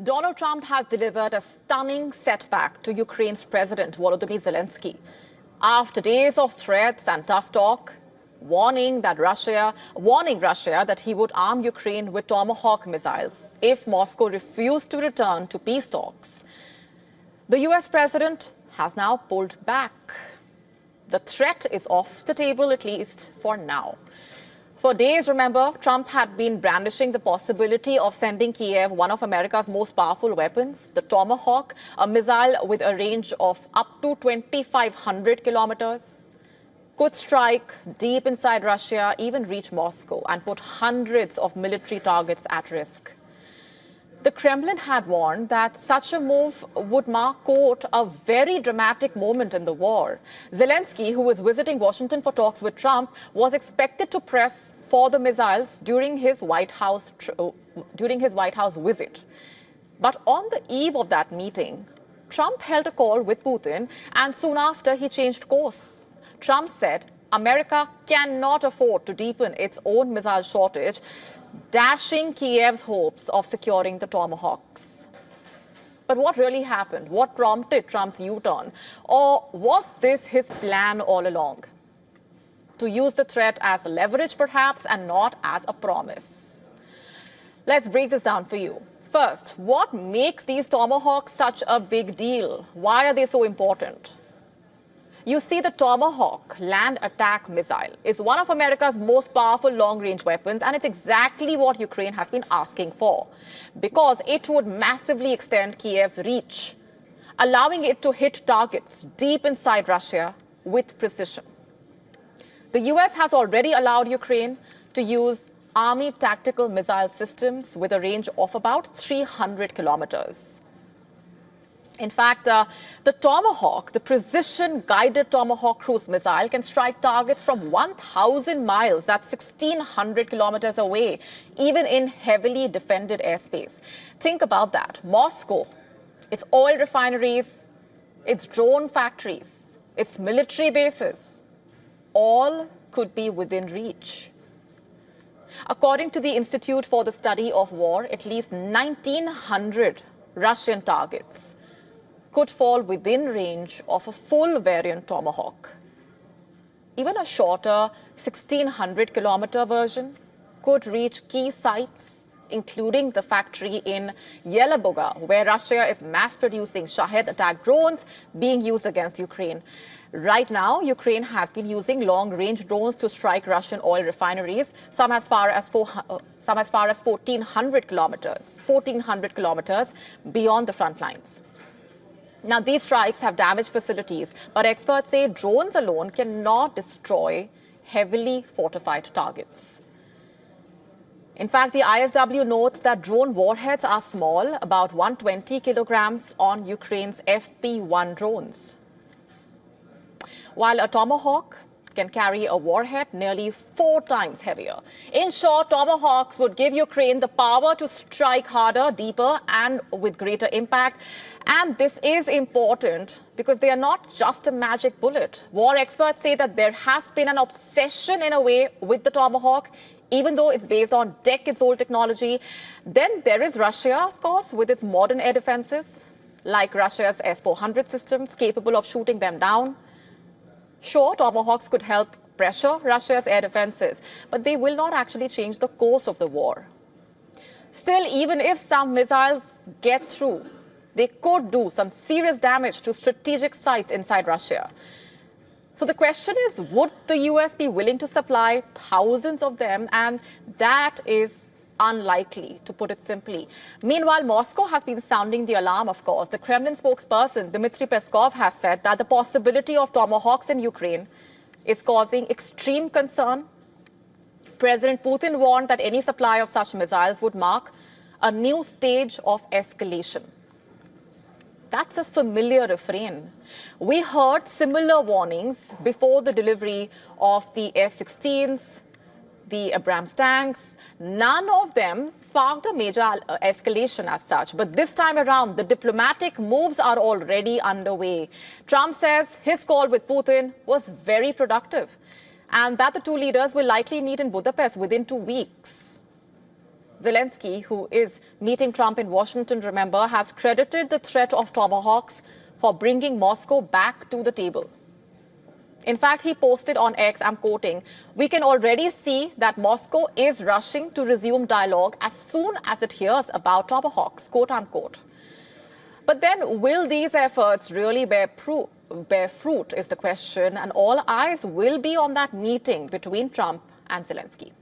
Donald Trump has delivered a stunning setback to Ukraine's President Volodymyr Zelensky. After days of threats and tough talk, warning Russia that he would arm Ukraine with Tomahawk missiles if Moscow refused to return to peace talks, the US president has now pulled back. The threat is off the table, at least for now. For days, remember, Trump had been brandishing the possibility of sending Kiev one of America's most powerful weapons, the Tomahawk, a missile with a range of up to 2,500 kilometers. Could strike deep inside Russia, even reach Moscow, and put hundreds of military targets at risk. The Kremlin had warned that such a move would mark, quote, a very dramatic moment in the war. Zelensky, who was visiting Washington for talks with Trump, was expected to press for the missiles during his White House visit. But on the eve of that meeting, Trump held a call with Putin, and soon after he changed course. Trump said America cannot afford to deepen its own missile shortage, dashing Kiev's hopes of securing the Tomahawks. But what really happened? What prompted Trump's U-turn? Or was this his plan all along? To use the threat as leverage, perhaps, and not as a promise. Let's break this down for you. First, what makes these Tomahawks such a big deal? Why are they so important? You see, the Tomahawk land attack missile is one of America's most powerful long-range weapons, and it's exactly what Ukraine has been asking for, because it would massively extend Kiev's reach, allowing it to hit targets deep inside Russia with precision. The US has already allowed Ukraine to use Army tactical missile systems with a range of about 300 kilometers. In fact, the Tomahawk, the precision-guided Tomahawk cruise missile, can strike targets from 1,000 miles, that's 1,600 kilometers away, even in heavily defended airspace. Think about that. Moscow, its oil refineries, its drone factories, its military bases, all could be within reach. According to the Institute for the Study of War, at least 1,900 Russian targets could fall within range of a full variant Tomahawk. Even a shorter 1,600-kilometer version could reach key sites, including the factory in Yelabuga, where Russia is mass-producing Shahed attack drones being used against Ukraine. Right now, Ukraine has been using long-range drones to strike Russian oil refineries, some as far as 1,400 kilometers beyond the front lines. Now, these strikes have damaged facilities, but experts say drones alone cannot destroy heavily fortified targets. In fact, the ISW notes that drone warheads are small, about 120 kilograms on Ukraine's FP-1 drones, while a Tomahawk can carry a warhead nearly 4 times heavier. In short, Tomahawks would give Ukraine the power to strike harder, deeper, and with greater impact. And this is important because they are not just a magic bullet. War experts say that there has been an obsession, in a way, with the Tomahawk, even though it's based on decades-old technology. Then there is Russia, of course, with its modern air defenses, like Russia's S-400 systems, capable of shooting them down. Sure, Tomahawks could help pressure Russia's air defenses, but they will not actually change the course of the war. Still, even if some missiles get through, they could do some serious damage to strategic sites inside Russia. So the question is, would the US be willing to supply thousands of them? And that is unlikely, to put it simply. Meanwhile, Moscow has been sounding the alarm, of course. The Kremlin spokesperson, Dmitry Peskov, has said that the possibility of Tomahawks in Ukraine is causing extreme concern. President Putin warned that any supply of such missiles would mark a new stage of escalation. That's a familiar refrain. We heard similar warnings before the delivery of the F-16s, the Abrams tanks. None of them sparked a major escalation as such. But this time around, the diplomatic moves are already underway. Trump says his call with Putin was very productive and that the two leaders will likely meet in Budapest within 2 weeks. Zelensky, who is meeting Trump in Washington, remember, has credited the threat of Tomahawks for bringing Moscow back to the table. In fact, he posted on X, I'm quoting, "We can already see that Moscow is rushing to resume dialogue as soon as it hears about Tomahawks," quote unquote. But then, will these efforts really bear fruit is the question, and all eyes will be on that meeting between Trump and Zelensky.